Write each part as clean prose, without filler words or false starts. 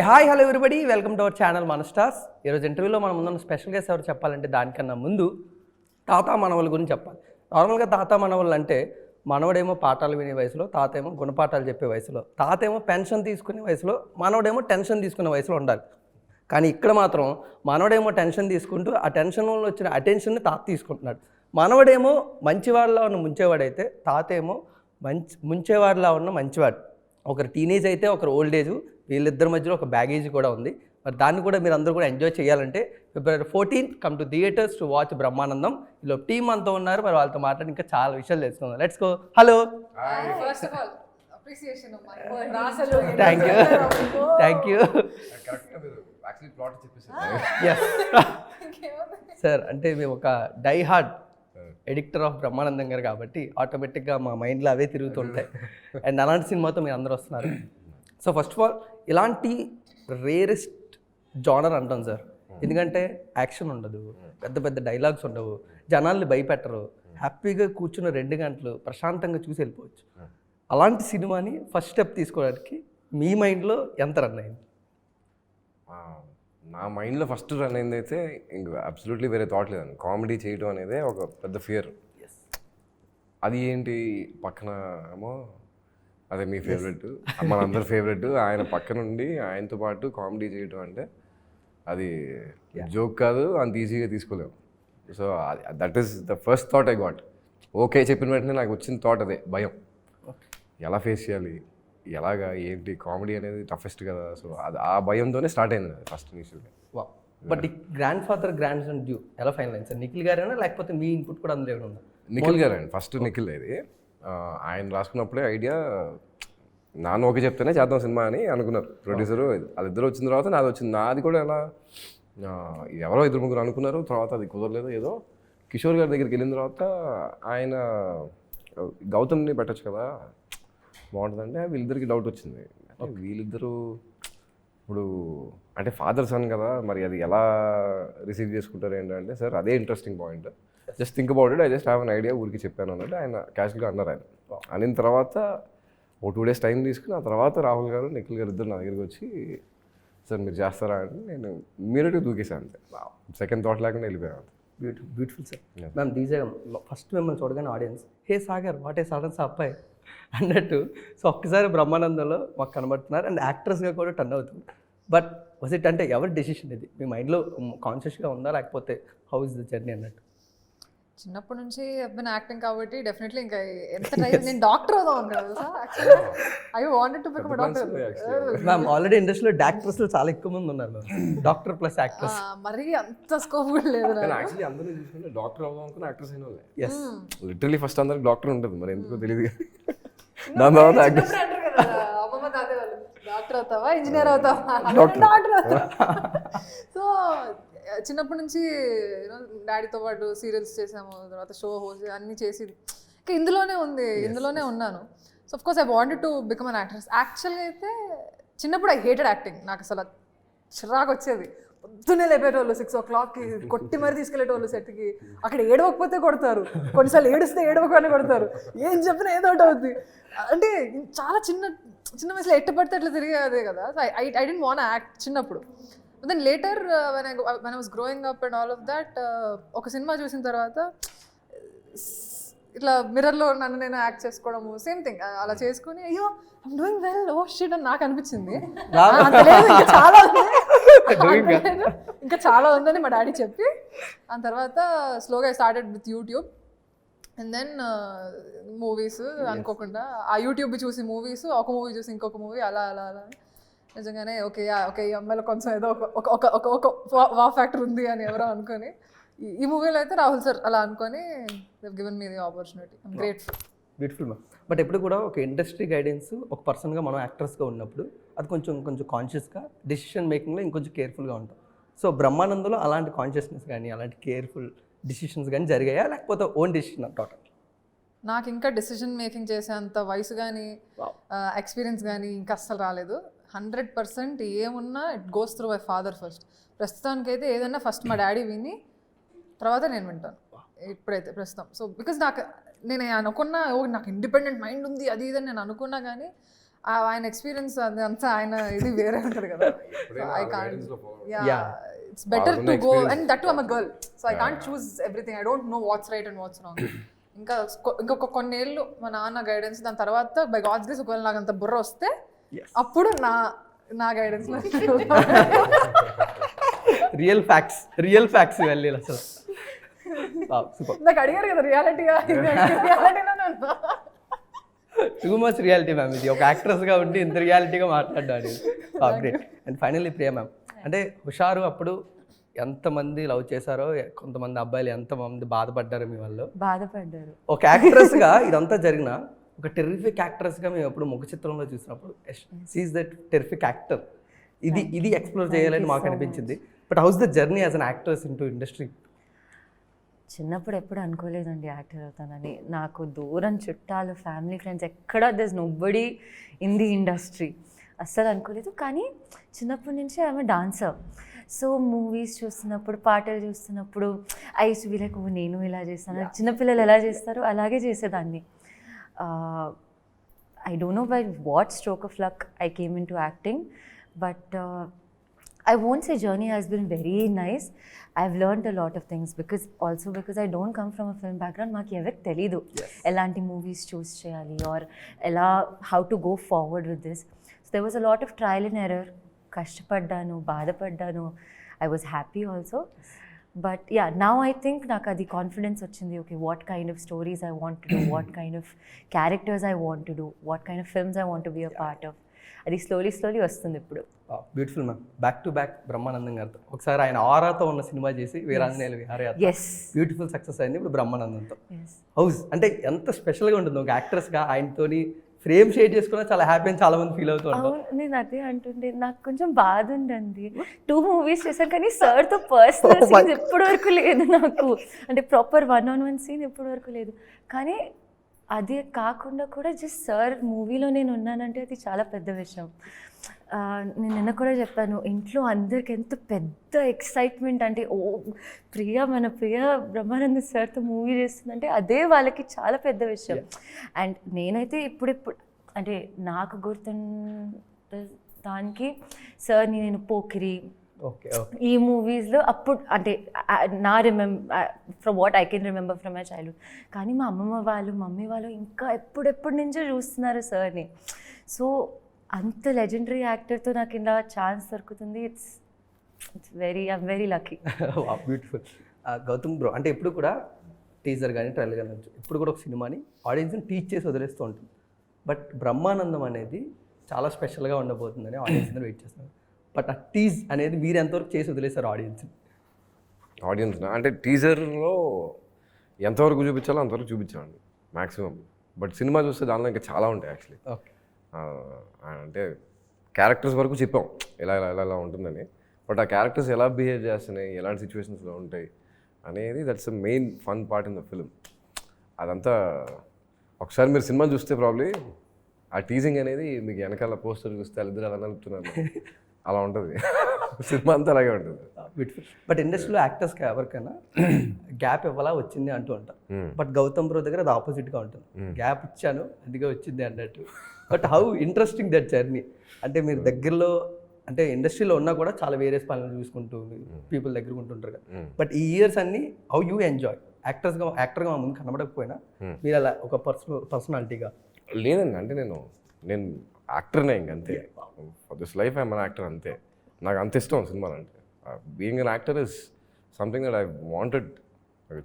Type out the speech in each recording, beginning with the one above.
Hi hello everybody, welcome to our channel మన stars. ఈరోజు ఇంటర్వ్యూలో మనం ముందున్న స్పెషల్ గెస్ట్ ఎవరు చెప్పాలంటే దానికన్నా ముందు తాత మనవల గురించి చెప్పాలి. నార్మల్గా తాత మనవలు అంటే మనవడేమో పాఠాలు వినే వయసులో, తాత ఏమో గుణపాఠాలు చెప్పే వయసులో, తాత ఏమో పెన్షన్ తీసుకునే వయసులో, మనవడేమో టెన్షన్ తీసుకునే వయసులో ఉండాలి. కానీ ఇక్కడ మాత్రం మనవడేమో టెన్షన్ తీసుకుంటూ ఆ టెన్షన్ వల్ల వచ్చిన అటెన్షన్ని తాత తీసుకుంటున్నాడు. మనవడేమో మంచివాడిలా ఉన్న ముంచేవాడైతే తాత ఏమో ముంచేవాడిలా ఉన్న మంచివాడు. ఒకరు టీనేజ్ అయితే ఒకరు ఓల్డ్ ఏజ్, వీళ్ళిద్దరి మధ్యలో ఒక బ్యాగేజ్ కూడా ఉంది. మరి దాన్ని కూడా మీరు అందరూ కూడా ఎంజాయ్ చేయాలంటే February 14th come to theatres to watch Brahmanandam. ఇలా టీమ్ అంతా ఉన్నారు, మరి వాళ్ళతో మాట్లాడి ఇంకా చాలా విషయాలు తెలుసుకుందాం. Let's go. Hello, First of all, appreciation of my work. Thank you thank you. Yes sir, అంటే మేము ఒక die hard addicter of Brahmanandam garu కాబట్టి ఆటోమేటిక్గా మా మైండ్లో అవే తిరుగుతుంటాయి. అండ్ అలాంటి సినిమాతో మీరు అందరూ వస్తున్నారు. సో ఫస్ట్ ఆఫ్ ఆల్ ఇలాంటి రేరెస్ట్ జానర్ అంటాం సార్, ఎందుకంటే యాక్షన్ ఉండదు, పెద్ద పెద్ద డైలాగ్స్ ఉండవు, జనాల్ని భయపెట్టరు, హ్యాపీగా కూర్చున్న 2 గంటలు ప్రశాంతంగా చూసి వెళ్ళిపోవచ్చు. అలాంటి సినిమాని ఫస్ట్ స్టెప్ తీసుకోవడానికి మీ మైండ్లో ఎంత రన్ అయింది? నా మైండ్లో ఫస్ట్ రన్ అయింది అయితే ఇంక అబ్సల్యూట్లీ వేరే థాట్ లేదండి. కామెడీ చేయడం అనేది ఒక పెద్ద ఫియర్. అది ఏంటి పక్కన ఏమో అదే మీ ఫేవరెట్, మనందరి ఫేవరెట్, ఆయన పక్కన ఉండి ఆయనతో పాటు కామెడీ చేయడం అంటే అది జోక్ కాదు, అంత ఈజీగా తీసుకోలేము. So that is the first thought I got. Okay చెప్పిన వెంటనే నాకు వచ్చిన థాట్ అదే, భయం. ఎలా ఫేస్ చేయాలి, ఎలాగా ఏంటి, కామెడీ అనేది టఫెస్ట్ కదా. సో అది ఆ భయంతోనే స్టార్ట్ అయింది అది ఫస్ట్ ఇనిషియల్గా. బట్ ఈ grand father grand son due ఎలా ఫైనల్ అయింది సార్? నిఖిల్ గారేనా లేకపోతే మీ ఇన్పుట్ కూడా అందులో ఏమైనా ఉందా? నిఖిల్ గారు అండి ఫస్ట్. నిఖిల్ ఇది ఆయన రాసుకున్నప్పుడే ఐడియా, నాన్న ఓకే చెప్తేనే చేద్దాం సినిమా అని అనుకున్నారు ప్రొడ్యూసరు. వాళ్ళిద్దరు వచ్చిన తర్వాత నాది వచ్చింది. నాది కూడా ఎలా ఎవరో 2-3 అనుకున్నారు, తర్వాత అది కుదరలేదు. ఏదో కిషోర్ గారి దగ్గరికి వెళ్ళిన తర్వాత ఆయన గౌతమ్ని పెట్టచ్చు కదా బాగుంటుందంటే వీళ్ళిద్దరికి డౌట్ వచ్చింది. వీళ్ళిద్దరూ ఇప్పుడు అంటే ఫాదర్ సన్ కదా, మరి అది ఎలా రిసీవ్ చేసుకుంటారు ఏంటంటే, సార్ అదే interesting point, just think about it, I just have an idea, ఊరికి చెప్పాను అన్నట్టు ఆయన క్యాషువల్గా అన్నారు. ఆయన అనిన తర్వాత ఓ 2 days టైం తీసుకుని ఆ తర్వాత రాహుల్ గారు నిఖిల్ గారు ఇద్దరు నా దగ్గరికి వచ్చి, సార్ మీరు చేస్తారా అంటే నేను ఇమ్మీడియట్గా దూకేశాను. అంతే, సెకండ్ థాట్ లేకుండా వెళ్ళిపోయాను. Beautiful sir. Ma'am DJ first మిమ్మల్ని చూడగానే audience hey Sagar what a sudden అబ్బాయి అన్నట్టు. సో ఒక్కసారి బ్రహ్మానందంలో మాకు కనబడుతున్నారు అండ్ యాక్ట్రెస్గా కూడా టర్న్ అవుతుంది. బట్ వాజ్ ఇట్ అంటే ఎవరి డెసిషన్ ఇది? మీ మైండ్లో కాన్షియస్గా ఉందా లేకపోతే హౌ ఇస్ ద జర్నీ అన్నట్టు? చిన్నప్పటి నుంచి అబ్బాయి యాక్టింగ్ కాబట్టి డెఫినెట్లీ ఇంకా ఎంత ట్రై నేను డాక్టర్ అవుదాం అనుకున్నాను తెలుసా. Actually I wanted to become doctor. Ma'am already ఇండస్ట్రీలో డాక్టర్స్లో చాలా ఎక్కువ మంది ఉన్నారు మ్యామ్, డాక్టర్ ప్లస్ యాక్ట్రెస్. మరీ అంత స్కోప్ కూడా లేదు. యాక్చువల్లీ అందరూ చూసుకుంటే డాక్టర్ అవుదాం అనుకున్న యాక్టర్స్ అయిన వాళ్ళే. లిటరలీ ఫస్ట్ అందరికి డాక్టర్ ఉంటుంది, మరి ఎందుకో తెలియదు. దాని తర్వాత అమ్మమ్మ తాతే వాళ్ళు డాక్టర్ అవుతావా ఇంజనీర్ అవుతావా డాక్టర్ అవుతావా. సో చిన్నప్పటి నుంచి డాడీతో పాటు సీరియల్స్ చేసాము, తర్వాత షో హోస్ట్ అన్నీ చేసి ఇంకా ఇందులోనే ఉంది, ఇందులోనే ఉన్నాను. So of course I wanted to become an actress. యాక్చువల్గా అయితే చిన్నప్పుడు ఐ హేటెడ్ యాక్టింగ్. నాకు అసలు చిరాకు వచ్చేది. పొద్దున్నే లేపేటోళ్ళు 6 o'clockకి కొట్టి మరీ తీసుకెళ్లేటోళ్ళు సెట్కి. అక్కడ ఏడవకపోతే కొడతారు, కొన్నిసార్లు ఏడిస్తే ఏడవకనే కొడతారు, ఏం చెప్పినా ఏదో ఒకటి అవుద్ది. అంటే చాలా చిన్న వయసులో ఎట్ట పడితే అట్లా తిరిగేదే కదా. So I didn't want act చిన్నప్పుడు. Then later when I was growing up and all of that, ఒక సినిమా చూసిన తర్వాత ఇట్లా మిర్రర్లో నన్ను నేను యాక్ట్ చేసుకోవడము, సేమ్ థింగ్ అలా చేసుకుని అయ్యో I'm doing well, oh shit అని నాకు అనిపించింది. ఇంకా చాలా ఉందని మా డాడీ చెప్పి ఆ తర్వాత స్లోగా started with YouTube and then movies. అనుకోకుండా ఆ యూట్యూబ్ చూసి మూవీస్, ఒక మూవీ చూసి ఇంకొక మూవీ, అలా అలా అలా నిజంగానే ఓకే ఈ అమ్మాయిలో కొంచెం ఏదో ఒక వా ఫ్యాక్టర్ ఉంది అని ఎవరో అనుకొని ఈ మూవీలో అయితే రాహుల్ సార్ అలా అనుకొని given me the opportunity. I'm grateful. Beautiful ma'am. But ఎప్పుడు కూడా ఒక ఇండస్ట్రీ గైడెన్స్ ఒక పర్సన్గా మనం యాక్టర్స్గా ఉన్నప్పుడు అది కొంచెం కాన్షియస్గా డెసిషన్ మేకింగ్లో ఇంకొంచెం కేర్ఫుల్గా ఉంటాం. సో బ్రహ్మానందంలో అలాంటి కాన్షియస్నెస్ కానీ అలాంటి కేర్ఫుల్ డిసిషన్స్ కానీ జరిగాయా లేకపోతే ఓన్ డెసిషన్ టోటల్? నాకు ఇంకా డెసిషన్ మేకింగ్ చేసేంత వయసు కానీ ఎక్స్పీరియన్స్ కానీ ఇంకా అస్సలు రాలేదు. 100% ఏమున్నా it goes through my father first. ప్రస్తుతానికైతే ఏదన్నా ఫస్ట్ మా డాడీ విని తర్వాత నేను వింటాను ఇప్పుడైతే ప్రస్తుతం. సో బికాజ్ నేను అనుకున్నా నాకు ఇండిపెండెంట్ మైండ్ ఉంది అది ఇదని నేను అనుకున్నా కానీ ఆయన ఎక్స్పీరియన్స్ అది అంతా ఆయన ఇది వేరే ఉంటుంది కదా. I can't, yeah it's better to go and that to I'm a girl, so I can't choose everything. I don't know what's right and what's wrong. ఇంకొక కొన్నేళ్ళు మా నాన్న గైడెన్స్, దాని తర్వాత బై గాడ్స్ గ్రేస్ ఒకవేళ నాకు అంత బుర్ర వస్తే అప్పుడు నా గైడెన్స్ లో రియల్ ఫ్యాక్ట్స్ వెళ్ళి అసలు సూపర్. నాకు అడిగారు కదా రియాలిటీగా, రియాలిటీలోనే ఉన్నా. Too much reality ma'am. ఇది ఒక యాక్ట్రెస్గా ఉండి ఇంత రియాలిటీగా మాట్లాడాడు. Great. And finally Priya ma'am, అంటే హుషారు అప్పుడు ఎంతమంది లవ్ చేశారో, కొంతమంది అబ్బాయిలు ఎంతమంది బాధపడ్డారు మీ వాళ్ళు? బాధపడ్డారు. ఒక యాక్ట్రెస్గా ఇదంతా జరిగిన ఒక టెర్రిఫిక్ యాక్ట్రెస్గా మేము ఎప్పుడు ముఖ చిత్రంలో చూసినప్పుడు షీఈస్ దట్ టెర్రిఫిక్ యాక్టర్, ఇది ఎక్స్ప్లోర్ చేయాలని మాకు అనిపించింది. But house the journey as an actress in to industry? చిన్నప్పుడు ఎప్పుడు అనుకోలేదండి యాక్టర్ అవుతానని. నాకు దూరం చుట్టాలు, ఫ్యామిలీ, ఫ్రెండ్స్ ఎక్కడ there's nobody in the industry, అస్సలు అనుకోలేదు. కానీ చిన్నప్పటి నుంచి I'm a dancer. So movies చూస్తున్నప్పుడు, పాటలు చూస్తున్నప్పుడు I use to be like, నేను ఇలా చేస్తాను, చిన్నపిల్లలు ఎలా చేస్తారో అలాగే చేసేదాన్ని. I don't know by what stroke of luck I came into acting, but I won't say journey has been very nice. I've learned a lot of things because I don't come from a film background. Maaki ever telidu elanti movies choose cheyali or ela how to go forward with this. So there was a lot of trial and error. Kashtapaddanu, baadapaddanu. I was happy also. But yeah, now I think నాకు అది confidence వచ్చింది. Okay, what kind of stories I want to do, what kind of characters I want to do, what kind of films I want to be a part of. అది slowly వస్తుంది ఇప్పుడు. Beautiful ma'am. Back to back Brahmanandam గారితో ఒకసారి ఆయన ఆరాతో ఉన్న cinema చేసి Veeranjaneyulu విహారయాత్ర beautiful success అయింది. ఇప్పుడు బ్రహ్మానందంతో హౌస్ అంటే ఎంత స్పెషల్గా ఉంటుంది ఒక యాక్ట్రెస్గా. ఆయనతోని ఫ్రేమ్ షేర్ చేసుకున్నా చాలా హ్యాపీ అని చాలా మంది ఫీల్ అవుతూ ఉంటారు. నేను అదే అంటుండే, నాకు కొంచెం బాధ ఉండండి. 2 movies చేశాను కానీ సార్తో పర్సనల్ సీన్స్ ఎప్పటి వరకు లేదు నాకు. అంటే ప్రాపర్ 1-on-1 సీన్ ఎప్పటి వరకు లేదు. కానీ అదే కాకుండా కూడా జస్ట్ సార్ మూవీలో నేను ఉన్నానంటే అది చాలా పెద్ద విషయం. నేను నిన్న కూడా చెప్పాను, ఇంట్లో అందరికి ఎంత పెద్ద ఎక్సైట్మెంట్ అంటే, ఓ మన ప్రియ బ్రహ్మానంద సార్తో మూవీ చేస్తుందంటే అదే వాళ్ళకి చాలా పెద్ద విషయం. అండ్ నేనైతే ఇప్పుడు అంటే నాకు గుర్తున్న దానికి సార్ని నేను పోకిరి ఈ మూవీస్లో అప్పుడు అంటే నా from what I can remember from my childhood. కానీ మా అమ్మమ్మ వాళ్ళు, మమ్మీ వాళ్ళు ఇంకా ఎప్పటి నుంచో చూస్తున్నారు సార్ని. సో అంత లెజెండరీ యాక్టర్తో నాకు ఇలా ఛాన్స్ దొరుకుతుంది. It's I'm very lucky. Beautiful. Gautam bro, అంటే ఇప్పుడు కూడా టీజర్ కానీ ట్రైలర్ కానీ ఇప్పుడు కూడా ఒక సినిమాని ఆడియన్స్ని టీచ్ చేసి వదిలేస్తూ ఉంటుంది. బట్ బ్రహ్మానందం అనేది చాలా స్పెషల్గా ఉండబోతుందని ఆడియన్స్ అందరూ వెయిట్ చేస్తున్నారు. బట్ ఆ టీజ్ అనేది మీరు ఎంతవరకు చేసి వదిలేస్తారు ఆడియన్స్? అంటే టీజర్లో ఎంతవరకు చూపించాలో అంతవరకు చూపించామండి మ్యాక్సిమం. బట్ సినిమా చూస్తే దానిలో ఇంకా చాలా ఉంటాయి యాక్చువల్లీ. ఓకే, అంటే క్యారెక్టర్స్ వరకు చెప్పాం ఎలా ఉంటుందని. బట్ ఆ క్యారెక్టర్స్ ఎలా బిహేవ్ చేస్తున్నాయి, ఎలాంటి సిచ్యువేషన్స్లో ఉంటాయి అనేది that's the main fun part in the film. అదంతా ఒకసారి మీరు సినిమా చూస్తే ప్రాబ్లీ ఆ టీజింగ్ అనేది మీకు వెనకాల పోస్టర్ చూస్తే వాళ్ళిద్దరు అలా నలుపుతున్నారు అలా ఉంటుంది. సినిమా అంతా అలాగే ఉంటుంది. బ్యూటిఫుల్. బట్ ఇండస్ట్రీలో యాక్టర్స్కి ఎవరికైనా గ్యాప్ ఇవ్వాలా వచ్చింది అంటూ ఉంటారు. బట్ గౌతమ్ బ్రో దగ్గర అది ఆపోజిట్గా ఉంటుంది. గ్యాప్ ఇచ్చాను అందుకే వచ్చింది అన్నట్టు. But how interesting that journey. అంటే మీరు దగ్గరలో అంటే ఇండస్ట్రీలో ఉన్నా కూడా చాలా వేరియస్ పనులు చూసుకుంటూ పీపుల్ దగ్గర ఉంటుంటారు కదా. బట్ ఈ ఇయర్స్ అన్ని హౌ యూ ఎంజాయ్ యాక్టర్గా మా ముందు కనబడకపోయినా మీరు అలా ఒక పర్సనాలిటీగా? లేదండి, అంటే నేను యాక్టర్నే ఇంకంతే. For this life I'm an actor అంతే. నాకు అంత ఇష్టం సినిమాలు అంటే. Being an actor is something that I wanted.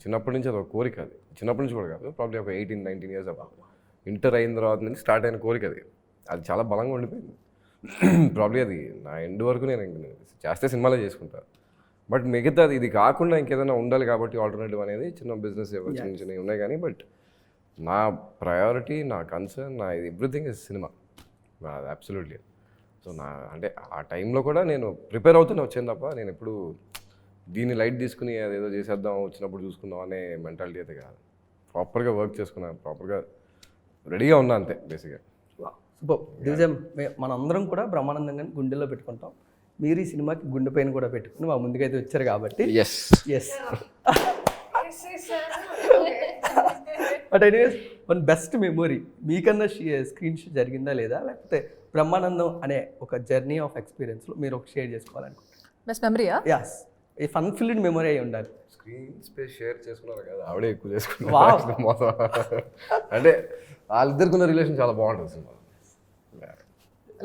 చిన్నప్పటి నుంచి అది ఒక కోరిక. అది చిన్నప్పటి నుంచి కూడా కాదు, ప్రాబ్లీ ఒక 18-19 years ఇంటర్ అయిన తర్వాత నుంచి స్టార్ట్ అయిన కోరిక అది చాలా బలంగా ఉండిపోయింది. ప్రాబ్లీ అది నా ఎండ్ వరకు నేను చేస్తే సినిమాలే చేసుకుంటాను. బట్ మిగతాది ఇది కాకుండా ఇంకేదైనా ఉండాలి కాబట్టి ఆల్టర్నేటివ్ అనేది చిన్న బిజినెస్ చిన్నవి ఉన్నాయి. కానీ బట్ నా ప్రయారిటీ, నా కన్సర్న్, నా everything is cinema. Absolutely. So అంటే ఆ టైంలో కూడా నేను ప్రిపేర్ అవుతూనే వచ్చాను తప్ప నేను ఎప్పుడు దీన్ని లైట్ తీసుకుని అదేదో చేసేద్దాం వచ్చినప్పుడు చూసుకుందాం అనే మెంటాలిటీ అయితే కాదు. ప్రాపర్గా వర్క్ చేసుకున్నాను, ప్రాపర్గా రెడీగా ఉన్నా అంతే బేసిక్గా. సూపర్. దివిజం, మనందరం కూడా బ్రహ్మానందంగా గుండెల్లో పెట్టుకుంటాం. మీరు ఈ సినిమాకి గుండె పైన కూడా పెట్టుకుని మా ముందుకైతే వచ్చారు కాబట్టి yes but anyways one best memory మీకన్నా స్క్రీన్ షో జరిగిందా లేదా, లేకపోతే బ్రహ్మానందం అనే ఒక జర్నీ ఆఫ్ ఎక్స్పీరియన్స్లో మీరు ఒక షేర్ చేసుకోవాలనుకుంటున్నారు? బెస్ట్ మెమరీయా? యాస్, ఈ ఫన్ ఫిల్డ్ మెమొరీ అయి ఉండాలి. స్క్రీన్ స్పేస్ షేర్ చేసుకున్నారు కదా, ఆవిడే ఎక్కువ చేసుకున్నారు Wow. మొత్తం. అంటే వాళ్ళిద్దరికి ఉన్న రిలేషన్ చాలా బాగుంటుంది సినిమా.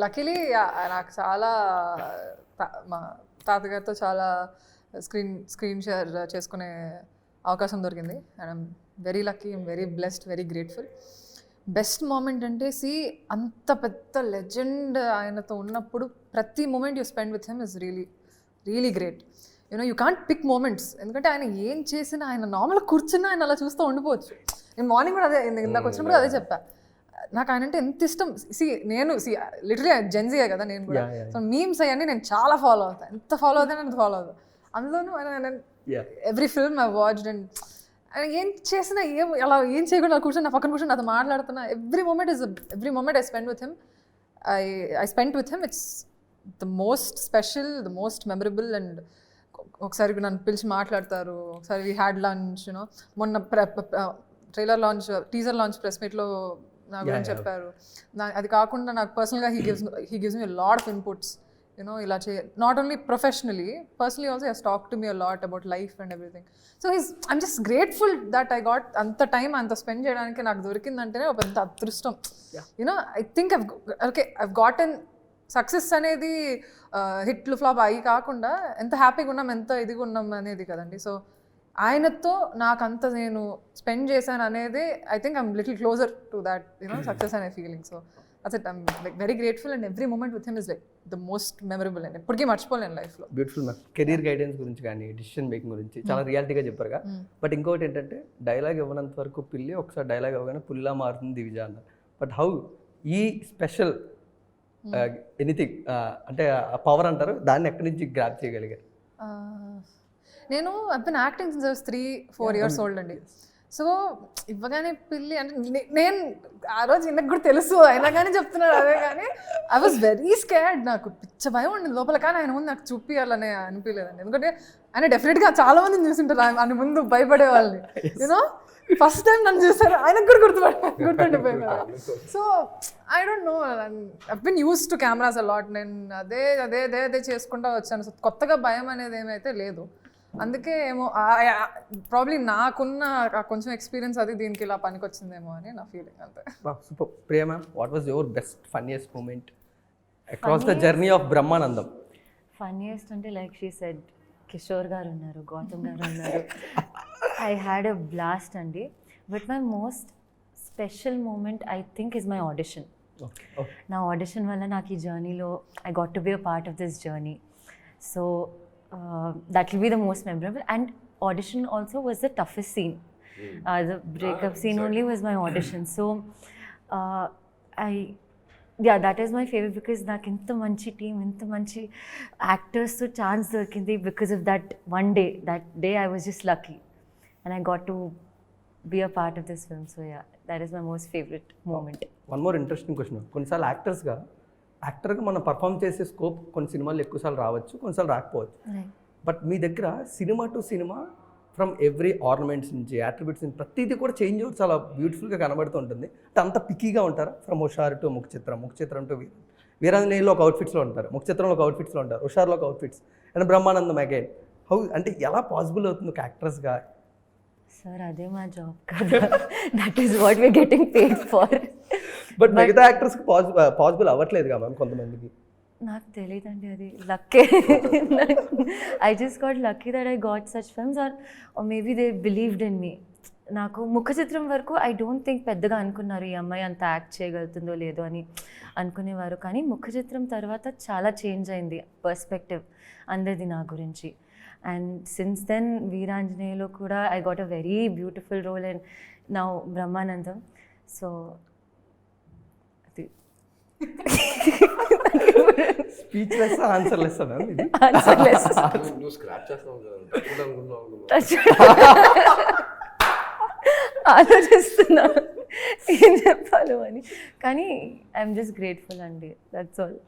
లక్కీలీ నాకు చాలా మా తాతగారితో చాలా స్క్రీన్ షేర్ చేసుకునే అవకాశం దొరికింది. And I'm very lucky, I'm very blessed, very grateful. Best moment అంటే అంత పెద్ద లెజెండ్ ఆయనతో ఉన్నప్పుడు ప్రతి moment you spend with him is really really great. You know you can't pick moments, ఎందుకంటే ఆయన ఏం చేసినా, ఆయన నార్మల్ కూర్చున్నా ఆయన అలా చూస్తూ ఉండిపోవచ్చు. నేను మార్నింగ్ కూడా అదే, ఇందాక వచ్చినప్పుడు అదే చెప్పా, నాకు ఆయన అంటే ఎంత ఇష్టం. నేను లిటరలీ జెన్జీయే కదా నేను కూడా. సో మీమ్స్ అవన్నీ నేను చాలా ఫాలో అవుతాను, ఎంత ఫాలో అవుతాను అంత ఫాలో అవుతాను. అందులోనూ every film I watched and ఏం చేసినా అలా ఏం చేయకుండా కూర్చొని నా పక్కన కూర్చొని నాతో మాట్లాడుతున్నా. Every moment I spend with him, I spend with him. It's the most special, the most memorable. And ఒకసారి నన్ను పిలిచి మాట్లాడతారు, ఒకసారి వీ హ్యాడ్ లంచ్. యూనో మొన్న టీజర్ లాంచ్ ప్రెస్ మీట్లో నా గురించి చెప్పారు. అది కాకుండా నాకు పర్సనల్గా he gives me lot of inputs. You know ఇలా not only professionally, personally also he's talk to me a lot about life and everything. So I'm just grateful that I got అంత టైం అంత స్పెండ్ చేయడానికి నాకు దొరికిందంటేనే ఒక పెద్ద అదృష్టం. You know I think I've గాటన్ success అనేది హిట్లు ఫ్లాప్ అయ్యి కాకుండా ఎంత హ్యాపీగా ఉన్నాం, ఎంత ఇదిగా ఉన్నాం అనేది కదండి. సో ఆయనతో నాకంత నేను స్పెండ్ చేశాను అనేది I think I'm little closer to that success అనే feeling. So that's it, I'm like very grateful and every moment with him is like the most memorable and ఎప్పటికీ మర్చిపోలేను లైఫ్లో. Beautiful ma'am. కెరీర్ గైడెన్స్ గురించి కానీ decision making గురించి చాలా రియాలిటీగా చెప్పారుగా. But ఇంకోటి ఏంటంటే డైలాగ్ ఇవ్వనంత వరకు పిల్లి, ఒకసారి డైలాగ్ ఇవ్వగానే పుల్లా మారుతుంది దివిజ అన్నారు. బట్ హౌ ఈ స్పెషల్ ఎనీథింగ్ అంటే పవర్ అంటారు, దాన్ని ఎక్కడి నుంచి గ్రాప్ చేయగలిగారు? నేను I've been acting since I was 3-4 years old అండి. సో ఇవ్వగానే పిల్లి అంటే నేను ఆ రోజు ఈయనకు కూడా తెలుసు, అయినా కానీ చెప్తున్నాడు అదే. కానీ ఐ వాజ్ వెరీ స్కేర్డ్, నాకు పిచ్చ భయం ఉండింది లోపల. కానీ ఆయన ముందు నాకు చూపించాలనే అనిపించలేదండి, ఎందుకంటే ఆయన డెఫినెట్గా చాలా మందిని చూసింటారు ఆయన ముందు భయపడే వాళ్ళని. యూనో ఫస్ట్ టైం నన్ను చూసారు, ఆయనకు కూడా గుర్తుండిపోయింది కదా. So I don't no, I've been use to cameras a lot. నేను అదే చేసుకుంటా వచ్చాను. సో కొత్తగా భయం అనేది ఏమైతే లేదు. అందుకే ఏమో ప్రాబ్లీ నాకున్న కొంచెం ఎక్స్పీరియన్స్ అది దీనికి ఇలా పనికొచ్చిందేమో అని నా ఫీలింగ్, అంతే. Super. Priya ma'am, what was your best funniest moment across the journey of Brahmanandam? Funniest అంటే like she said, Kishore garu ఉన్నారు, గౌతమ్ గారు ఉన్నారు. ఐ హ్యాడ్ అ బ్లాస్ట్ అండి. But my most special moment I think is my audition. నా audition వల్ల నాకు ఈ జర్నీలో I got to be a part of this journey. So that will be the most memorable. And audition also was the toughest scene. The breakup scene only was my audition. So that is my favorite because నాకు ఇంత మంచి team, ఇంత మంచి యాక్టర్స్తో chance దొరికింది because of that one day. That day I was just lucky and I got to be a part of this film. So yeah, that is my most favorite moment. One more interesting question. కొన్నిసార్లు యాక్టర్గా మనం perform చేసే scope కొన్ని సినిమాలు ఎక్కువసార్లు రావచ్చు, కొన్నిసార్లు రాకపోవచ్చు. బట్ మీ దగ్గర cinema to cinema from every ornaments నుంచి యాట్రిబ్యూట్స్ నుంచి ప్రతిదీ కూడా చేంజ్ అవుట్ చాలా బ్యూటిఫుల్గా కనబడుతూ ఉంటుంది. అంత పిక్కీగా ఉంటారా? ఫ్రమ్ హుషారు టు ముఖ చిత్రం టు వీరాంజనేయులో ఒక అవుట్ఫిట్స్లో ఉంటారు, ముఖ చిత్రంలో ఒక అవుట్ఫిట్స్లో ఉంటారు, హుషారులో ఒక outfits, and Brahmanandam again. How అంటే ఎలా పాసిబుల్ అవుతుంది ఒక యాక్ట్రెస్గా? సార్ అదే మా జాబ్ కదా, that is what we're getting paid for. But మిగతా యాక్టర్స్కి పాసిబుల్ అవ్వట్లేదు కదా మ్యామ్ కొంతమందికి. నాకు తెలియదండి, అది లక్కే. I just got lucky that I got such films or maybe they believed in me. నాకు ముఖ చిత్రం వరకు ఐ డోంట్ థింక్ పెద్దగా అనుకున్నారు ఈ అమ్మాయి అంత యాక్ట్ చేయగలుగుతుందో లేదో అని అనుకునేవారు. కానీ ముఖ చిత్రం తర్వాత చాలా చేంజ్ అయింది పర్స్పెక్టివ్ అందరిది నా గురించి. అండ్ సిన్స్ దెన్ వీరాంజనేయులో కూడా I got a very beautiful role and now Brahmanandam. So speechless answerless ఆలోచిస్తున్నా ఏం చెప్పాలో అని. కానీ ఐఎమ్ జస్ట్ గ్రేట్ఫుల్ అండి, దట్స్ ఆల్.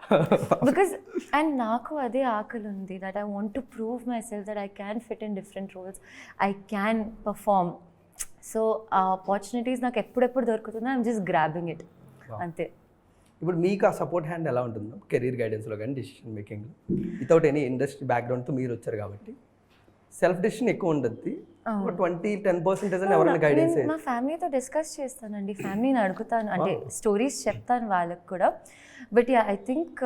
బికాస్ అండ్ నాకు అదే ఆకలి ఉంది, that I want to prove myself that I can fit in different roles, I can perform. So ఆ ఆపర్చునిటీస్ నాకు ఎప్పుడెప్పుడు దొరుకుతుందో ఐఎమ్ జస్ట్ గ్రాబింగ్ ఇట్ అంతే. ఇప్పుడు మీకు ఆ సపోర్ట్ హ్యాండ్ ఎలా ఉంటుందో కెరీర్ గైడెన్స్లో కానీ డెసిషన్ మేకింగ్లో వితౌట్ ఎనీ ఇండస్ట్రీ బ్యాక్గ్రౌండ్తో మీరు వచ్చారు కాబట్టి సెల్ఫ్ డెసిషన్ ఎక్కువ ఉంటుంది, 10% అని ఎవరైనా గైడెన్స్ నేను మా ఫ్యామిలీతో డిస్కస్ చేస్తానండి, ఫ్యామిలీని అడుగుతాను, అంటే స్టోరీస్ చెప్తాను వాళ్ళకి కూడా. బట్ ఐ థింక్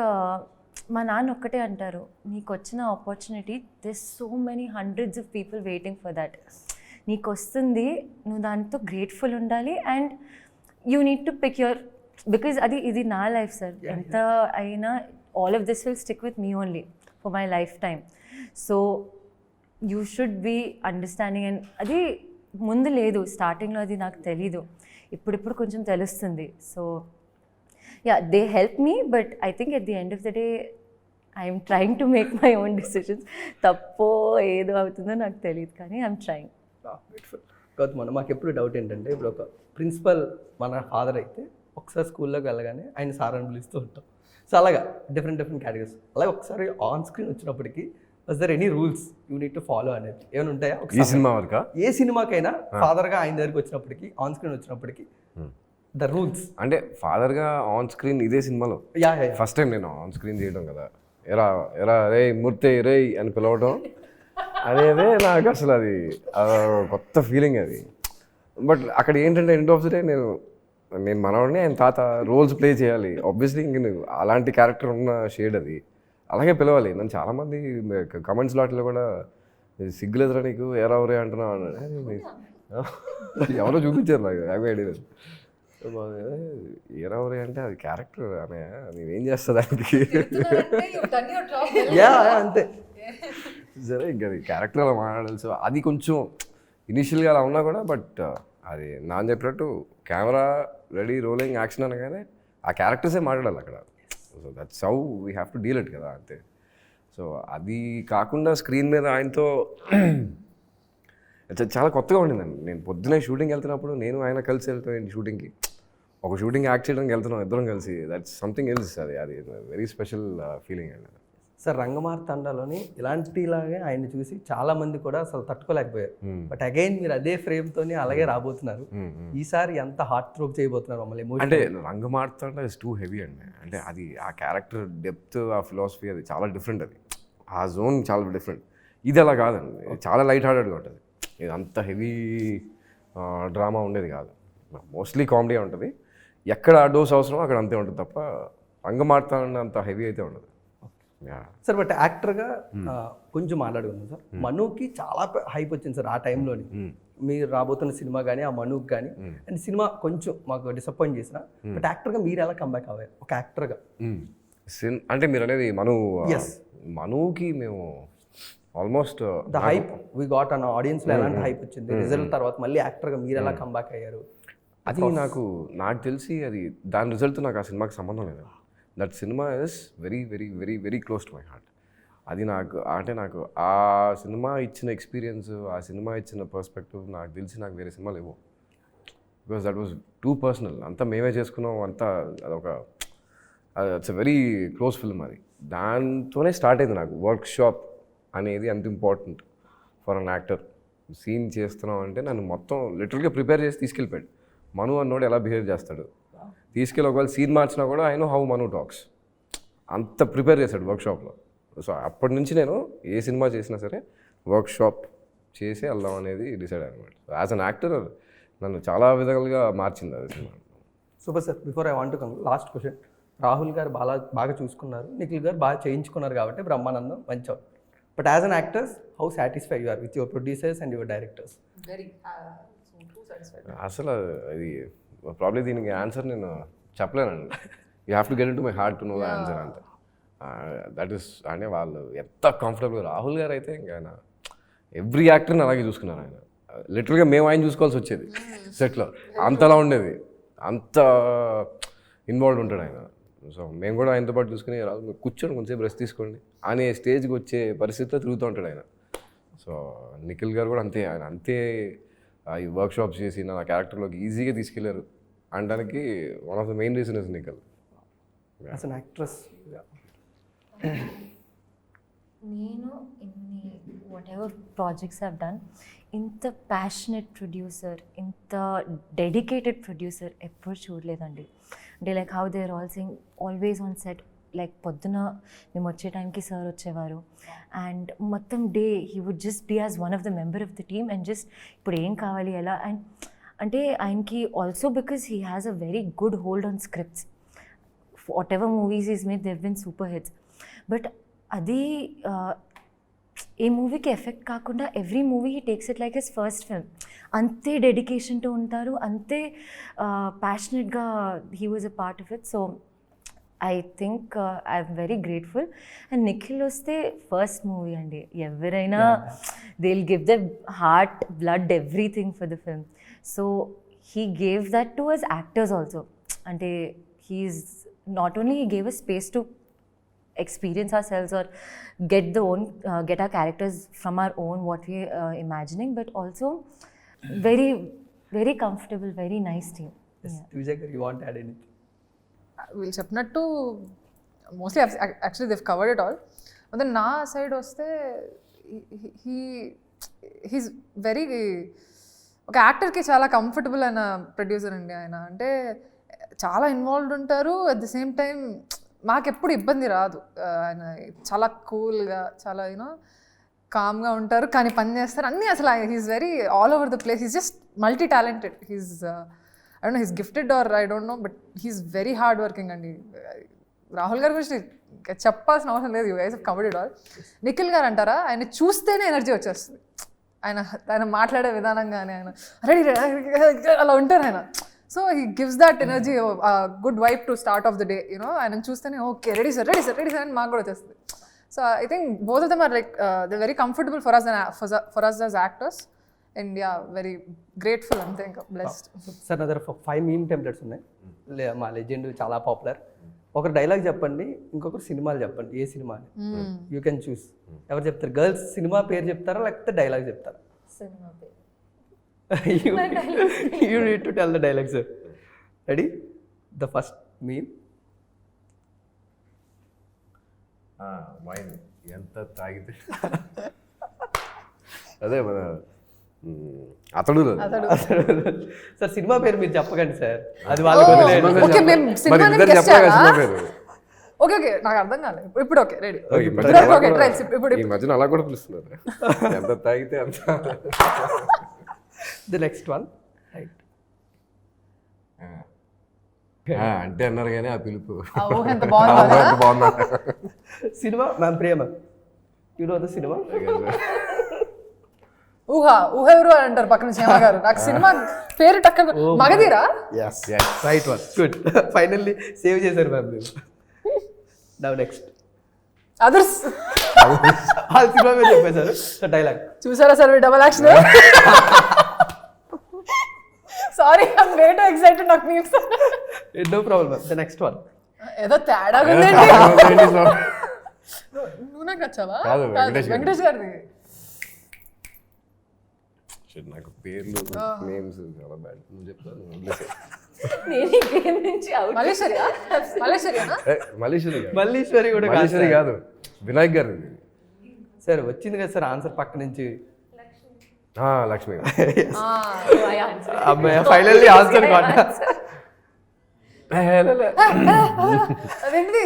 మా నాన్న ఒక్కటే అంటారు, నీకు వచ్చిన opportunity this so many hundreds of people waiting for that, నీకు వస్తుంది, నువ్వు దాంతో గ్రేట్ఫుల్ ఉండాలి and you need to pick your, because ఇది నా లైఫ్ సార్, ఎంత అయినా all of this will stick with me only for my lifetime. So you should be understanding. And అది ముందు లేదు, స్టార్టింగ్లో అది నాకు తెలీదు, ఇప్పుడు కొంచెం తెలుస్తుంది. So yeah, they help me, but I think at the end of the day I'm trying to make my own decisions. తప్పో ఏదో అవుతుందో నాకు తెలియదు, కానీ ఐఎమ్ ట్రయింగ్. గౌతమ్, మాకు ఎప్పుడు డౌట్ ఏంటంటే, ఇప్పుడు ఒక ప్రిన్సిపల్ మన ఫాదర్ అయితే ఒకసారి స్కూల్లోకి వెళ్ళగానే ఆయన సార్ అని పిలుస్తూ ఉంటాం. సో అలాగా డిఫరెంట్ కేటగిరీస్. అలాగే ఒకసారి ఆన్ స్క్రీన్ వచ్చినప్పటికీ was there any rules you need to follow అనేది ఏమైనా ఉంటాయా? ఈ సినిమా వరకా? ఏ సినిమాకైనా ఫాదర్గా ఆయన దగ్గరికి వచ్చినప్పటికీ, ఆన్ స్క్రీన్ వచ్చినప్పటికీ ద రూల్స్ అంటే ఫాదర్గా ఆన్ స్క్రీన్ ఇదే సినిమాలో యా ఫస్ట్ టైం నేను ఆన్ స్క్రీన్ చేయడం కదా, ఎరా ఎరా రే మూర్తి రే అని పిలవడం అనేదే నాకు అసలు అది కొత్త ఫీలింగ్ అది. బట్ అక్కడ ఏంటంటే ఎండ్ ఆఫ్ ది డే నేను మనవాడిని, ఆయన తాత రోల్స్ ప్లే చేయాలి. ఆబ్వియస్లీ ఇంక నువ్వు అలాంటి క్యారెక్టర్ ఉన్న షేడ్ అది, అలాగే పిలవాలి. నన్ను చాలామంది కమెంట్స్ లాట్లో కూడా సిగ్గులేదురా నీకు ఎవరే అంటున్నావు అన్నాడు. ఎవరో చూపించారు నాకు, నాకు ఐడియా లేదు. ఎవరే అంటే అది క్యారెక్టర్ అనే నేనేం చేస్తా దానికి, అంతే సరే ఇంకా అది క్యారెక్టర్ అలా మాట్లాడాలి. సో అది కొంచెం ఇనిషియల్గా అలా ఉన్నా కూడా, బట్ అది నాన్న చెప్పినట్టు కెమెరా రెడీ రోలింగ్ యాక్షన్ అనగానే ఆ క్యారెక్టర్సే మాట్లాడాలి అక్కడ. So that's how we have to deal it కదా అంతే. సో అది కాకుండా స్క్రీన్ మీద ఆయనతో చాలా కొత్తగా ఉండిందండి. నేను పొద్దునే షూటింగ్కి వెళ్తున్నప్పుడు నేను ఆయన కలిసి వెళ్తాం షూటింగ్కి, ఒక షూటింగ్ యాక్ట్ చేయడానికి వెళ్తున్నాం ఇద్దరం కలిసి. That's something else. అది వెరీ స్పెషల్ ఫీలింగ్ అండి. సార్ రంగమార్తాండలోని ఇలాంటిలాగే ఆయన్ని చూసి చాలా మంది కూడా అసలు తట్టుకోలేకపోయారు. బట్ అగైన్ మీరు అదే ఫ్రేమ్తోనే అలాగే రాబోతున్నారు. ఈసారి ఎంత హార్ట్ థ్రోప్ చేయబోతున్నారు మమ్మల్ని? అంటే రంగమార్తాండ ఇస్ టూ హెవీ అండి. అంటే అది ఆ క్యారెక్టర్ డెప్త్, ఆ ఫిలాసఫీ అది చాలా డిఫరెంట్. అది ఆ జోన్ చాలా డిఫరెంట్. ఇది అలా కాదండి, చాలా లైట్ హార్టెడ్గా ఉంటుంది. ఇది అంత హెవీ డ్రామా ఉండేది కాదు, మోస్ట్లీ కామెడీ ఉంటుంది. ఎక్కడ డోస్ అవసరమో అక్కడ అంతే ఉంటుంది తప్ప రంగమార్తాండ అంత హెవీ అయితే ఉండదు. సార్ బట్ యాక్టర్గా కొంచెం మాట్లాడుకుందాం సార్. మనుకి చాలా హైప్ వచ్చింది సార్ ఆ టైంలోని. మీరు రాబోతున్న సినిమా కానీ ఆ మనుకి కానీ, అండ్ సినిమా కొంచెం మాకు డిసప్పాయింట్ చేసిన, బట్ యాక్టర్గా మీరు ఎలా కంబ్యాక్ అవ్వాలి ఒక యాక్టర్గా? అంటే మీరు అనేది మనుకి మేము almost the hype we got అన్న ఆడియన్స్లో ఎలాంటి హైప్ వచ్చింది, రిజల్ట్ తర్వాత మళ్ళీ యాక్టర్గా మీరు ఎలా కంబ్యాక్ అయ్యారు? అది నాకు తెలిసి అది దాని రిజల్ట్ నాకు ఆ సినిమాకి సంబంధం లేదు. That cinema is very very very very close to my heart. అది నాకు ఆ సినిమా ఇచ్చిన ఎక్స్పీరియన్స్, ఆ సినిమా ఇచ్చిన పర్స్పెక్టివ్ నాకు తెలిసి నాకు వేరే సినిమాలు లేవు. Because that was too personal. అంతా మేమే చేసుకున్నాం, అంతా అదొక it's a very close film. అది దాంతోనే స్టార్ట్ అయింది నాకు వర్క్ షాప్ అనేది. అంత important for an actor. Scene చేస్తున్నాం అంటే నన్ను మొత్తం లిటరల్గా ప్రిపేర్ చేసి తీసుకెళ్ళిపోయాడు. మను అన్నోడు ఎలా బిహేవ్ చేస్తాడు తీసుకెళ్ళి, ఒకవేళ సీన్ మార్చినా కూడా I know how Manu talks. అంత ప్రిపేర్ చేశాడు వర్క్షాప్లో. సో అప్పటి నుంచి నేను ఏ సినిమా చేసినా సరే వర్క్షాప్ చేసి వెళ్దాం అనేది డిసైడ్ అనమాట. యాజ్ అన్ యాక్టర్ నన్ను చాలా విధాలుగా మార్చింది అది cinema. Super sir. Before I want to come last question. Rahul గారు బాగా చూసుకున్నారు, నిఖిల్ గారు బాగా చేయించుకున్నారు కాబట్టి బ్రహ్మానందం మంచి. But as an actors how satisfy you are with your producers and your directors? అసలు ఇది ప్రాబ్లీ దీనికి ఆన్సర్ నేను చెప్పలేనండి. You have to get in to my heart to know the answer అంతే. దట్ ఈస్ అంటే వాళ్ళు ఎంత కంఫర్టబుల్. రాహుల్ గారు అయితే ఇంకా ఆయన ఎవ్రీ యాక్టర్ని అలాగే చూసుకున్నారు. ఆయన లిటరల్గా మేము ఆయన చూసుకోవాల్సి వచ్చేది సెట్లో, అంతలా ఉండేది, అంత ఇన్వాల్వ్ ఉంటాడు ఆయన. సో మేము కూడా ఆయనతో పాటు చూసుకుని కూర్చొని కొంచెంసేపు రెస్ట్ తీసుకోండి అనే స్టేజ్కి వచ్చే పరిస్థితిలో తిరుగుతూ ఉంటాడు ఆయన. సో నిఖిల్ గారు కూడా అంతే. ఆయన అంతే ఈ వర్క్షాప్స్ చేసి నా క్యారెక్టర్లోకి ఈజీగా తీసుకెళ్లారు అనడానికి one of the main reason is Nikhil. As an actress నేను ఇన్ని whatever projects I've done, ఇంత ప్యాషనెట్ ప్రొడ్యూసర్, ఇంత డెడికేటెడ్ ప్రొడ్యూసర్ ఎప్పుడు చూడలేదండి. అంటే like how they are all sing always on set. Like పొద్దున మేము వచ్చే టైంకి సార్ వచ్చేవారు అండ్ మొత్తం day he would just be as one of the member of the team and just ఇప్పుడు ఏం కావాలి ఎలా. అండ్ అంటే ఆయనకి also because he has a very good hold on scripts. Whatever movies is made they've been super hits. But అది ఏ మూవీకి effect కాకుండా every movie he takes it like his first film. అంతే డెడికేషన్తో ఉంటారు, అంతే ప్యాషనెట్గా he was a part of it. So I think I'm very grateful. And Nikhil వస్తే ఫస్ట్ మూవీ అండి, ఎవరైనా they will give the heart, blood, everything for the film. So he gave that to us actors also. అంటే he is not only he gave a space to experience ourselves or get our characters from our own what we imagining, but also very very comfortable, very nice team. Vijay garu, you want to add anything? వీళ్ళు చెప్పినట్టు mostly actually Dev covered it all. అంటే నా side వస్తే he's very ఒక యాక్టర్కి చాలా comfortable అయిన producer అండి ఆయన. అంటే చాలా ఇన్వాల్వ్డ్ ఉంటారు, అట్ ద సేమ్ టైం మాకెప్పుడు ఇబ్బంది రాదు. ఆయన చాలా కూల్గా, చాలా కామ్గా ఉంటారు, కానీ పని చేస్తారు అన్నీ. అసలు he's very all over the place. He's just multi talented. He's I don't know he's gifted or I don't know, but he's very hard working అండి. రాహుల్ గారి గురించి చెప్పాల్సిన అవసరం లేదు, you guys have covered it all. Nikhil garu అంటారా, ఆయన చూస్తేనే energy వచ్చేస్తుంది. ఆయన మాట్లాడే విధానం కానీ ఆయన రెడీ అలా ఉంటారు ఆయన. So he gives that energy, good vibe to start off the day. ఆయన చూస్తేనే okay ready sir ready sir ready sir అని మాకు కూడా వచ్చేస్తుంది. So I think both of them are like they very comfortable for us as actors and yeah very grateful. అంతే, ఇంకా blessed. Sir నా దగ్గర 5 మీమ్ టెంప్లెట్స్ ఉన్నాయి. మా లెజెండ్ చాలా పాపులర్. ఒకరు డైలాగ్ చెప్పండి, ఇంకొకరు సినిమాలు చెప్పండి. ఏ సినిమా అని యూ కెన్ చూస్. ఎవరు చెప్తారు? గర్ల్స్ సినిమా పేరు చెప్తారా లేకపోతే డైలాగ్ చెప్తారా? సినిమా పేరు. You need to tell the dialogue, sir. Ready? The first meme. Wine ఎంత తాగితే అదే మన అతడు. సార్ సినిమా పేరు మీరు చెప్పకండి సార్, అది వాళ్ళకి వదిలేయండి. ఓకే, మేము సినిమా నేమ్ గెస్ చేయాలా? ఓకే ఓకే, నాకు అర్థం కాలేదు. ఇప్పుడు ఓకే రెడీ. ఓకే ట్రైల్స్ ఇప్పుడు ఈ మధ్యన అలా కూడా పిలుస్తున్నారు, ఎంత తాగితే అంత. The next one, right? అంటే అన్నారు కానీ ఆ పిలుపు ఎంత బాగుంది. Cinema ma'am Prema. You know the cinema? ఊహ ఎవరు అని అంటారు పక్కన శ్యామ గారు. నాకు సినిమా పేరు టక్క Magadheera. Right one, good. Finally save చేశారు మ్యామ్ మీరు. Now next others. ఆ సినిమా మీద చెప్పేశారు. సో డైలాగ్ చూసారా sir double action? Sorry, I'm way too excited. నాకు memes no problem. The next one. ఏదో తేడా ఉందండి. నువ్వు నాకు నచ్చావా? వెంకటేష్ గారిది. నాకు పేర్లు నేమ్స్ చాలా బ్యాడ్. నువ్వు చెప్తాను. నేను ఈ గేమ్ నుంచి అవుట్. మల్లీశ్వరి కూడా మల్లీశ్వరి కాదు, వినాయక్ గారు. సార్ వచ్చింది కదా సార్ ఆన్సర్ పక్క నుంచి. లక్ష్మి. అమ్మాయి ఫైనల్లీ ఆన్సర్ అదేంటి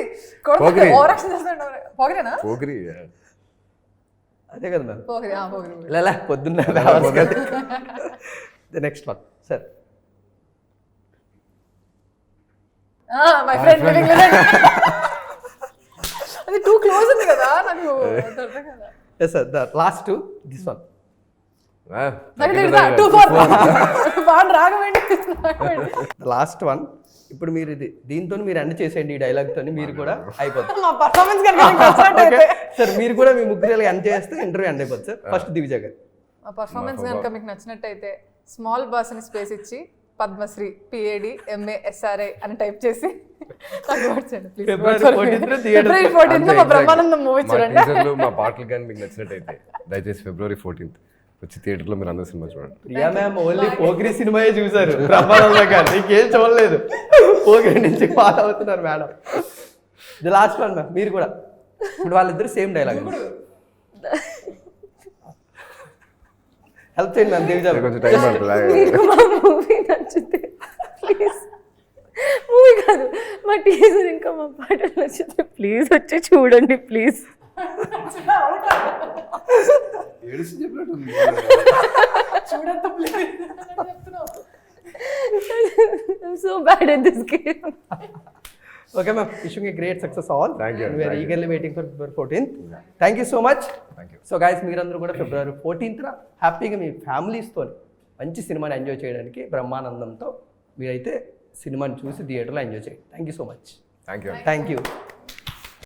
పోగిరి. అదే కదా మ్యామ్. పోగిరి. లేలా పొద్దున్న. The next one sir. My friend అది టూ క్లోజ్ ఉంది కదా నాకు అర్థం కదా. Yes sir, the last two, this one. The last one. ఇప్పుడు మీరు ఇది దీంతో మీరు ఎండ్ చేసేయండి, ఈ డైలాగ్ తోని మీరు కూడా అయిపోతుంది. సార్ మీరు కూడా మీ ముగ్గురు ఎండ్ చేస్తే ఇంటర్వ్యూ ఎండ్ అయిపోతుంది సార్. ఫస్ట్ దివిజ గారు. మా పర్ఫార్మెన్స్ కనుక మీకు నచ్చినట్టయితే స్మాల్ బాస్ అని స్పేస్ ఇచ్చి పద్మశ్రీ PAD MA SRI అని టైప్ చేసి February 14th మా బ్రహ్మానందం మూవీ చూడండి. మా పాటలు కానీ మీకు నచ్చినట్టయితే దయచేసి February 14th వచ్చి థియేటర్లో మీరు అందరూ సినిమా చూడండి. ప్రియా మ్యామ్ ఓన్లీ పోగిరి సినిమాయే చూసారు, బ్రహ్మానందం గారు ఇంకేం చూడలేదు. పోగిరి నుంచి ఫాలో అవుతున్నారు madam. The last one ma'am, మీరు కూడా. ఇప్పుడు వాళ్ళిద్దరు సేమ్ డైలాగ్. హెల్ప్ చేయండి మ్యామ్ దివ్య కొంచెం టైం పడుతుంది మీకు మా మూవీ నచ్చితే ప్లీజ్, మూవీ కాదు మా టీజర్ ఇంకా మా పాటలు నచ్చితే ప్లీజ్ వచ్చి చూడండి ప్లీజ్. ఏడుస్తూ చెప్పినట్టుంది. చూడంత please I'm so bad at this game. Okay ma'am wishing a great success all. Thank you. We are eagerly waiting for February 14th. Thank you so much. Thank you. So guys మీరందరూ కూడా February 14th హ్యాపీగా మీ ఫ్యామిలీస్తో మంచి సినిమాని enjoy చేయడానికి బ్రహ్మానందంతో మీరైతే సినిమాని చూసి థియేటర్లో ఎంజాయ్ చేయండి. Thank you so much. Thank you. Thank you.